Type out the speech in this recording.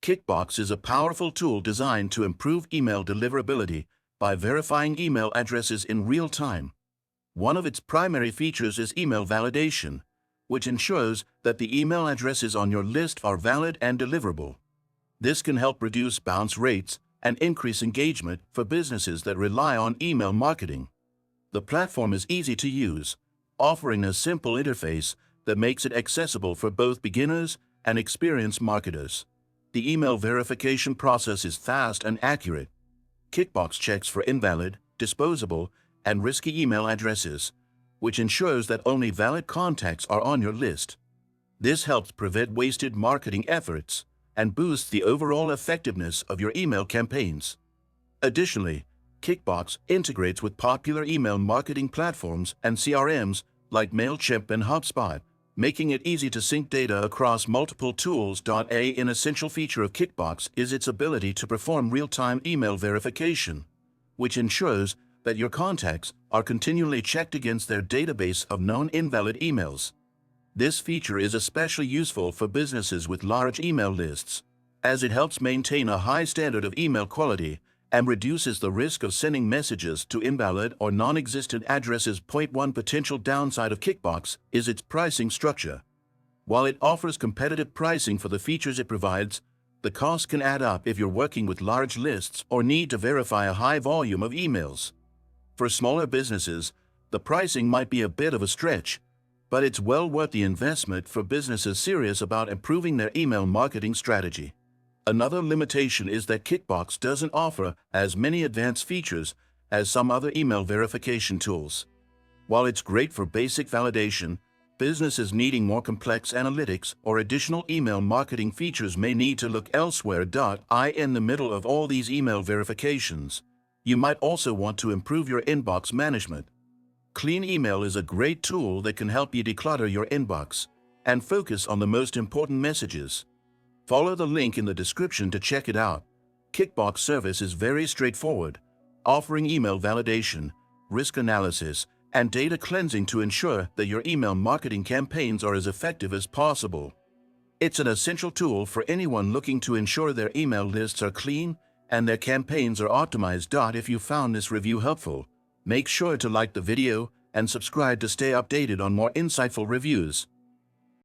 Kickbox is a powerful tool designed to improve email deliverability by verifying email addresses in real time. One of its primary features is email validation, which ensures that the email addresses on your list are valid and deliverable. This can help reduce bounce rates and increase engagement for businesses that rely on email marketing. The platform is easy to use, offering a simple interface that makes it accessible for both beginners and experienced marketers. The email verification process is fast and accurate. Kickbox checks for invalid, disposable, and risky email addresses, which ensures that only valid contacts are on your list. This helps prevent wasted marketing efforts and boosts the overall effectiveness of your email campaigns. Additionally, Kickbox integrates with popular email marketing platforms and CRMs like MailChimp and HubSpot, making it easy to sync data across multiple tools. An essential feature of Kickbox is its ability to perform real-time email verification, which ensures that your contacts are continually checked against their database of known invalid emails. This feature is especially useful for businesses with large email lists, as it helps maintain a high standard of email quality and reduces the risk of sending messages to invalid or non-existent addresses. One potential downside of Kickbox is its pricing structure. While it offers competitive pricing for the features it provides, the cost can add up if you're working with large lists or need to verify a high volume of emails. For smaller businesses, the pricing might be a bit of a stretch, but it's well worth the investment for businesses serious about improving their email marketing strategy. Another limitation is that Kickbox doesn't offer as many advanced features as some other email verification tools. While it's great for basic validation, businesses needing more complex analytics or additional email marketing features may need to look elsewhere. In the middle of all these email verifications, you might also want to improve your inbox management. Clean Email is a great tool that can help you declutter your inbox and focus on the most important messages. Follow the link in the description to check it out. Kickbox service is very straightforward, offering email validation, risk analysis, and data cleansing to ensure that your email marketing campaigns are as effective as possible. It's an essential tool for anyone looking to ensure their email lists are clean and their campaigns are optimized. If you found this review helpful, make sure to like the video and subscribe to stay updated on more insightful reviews.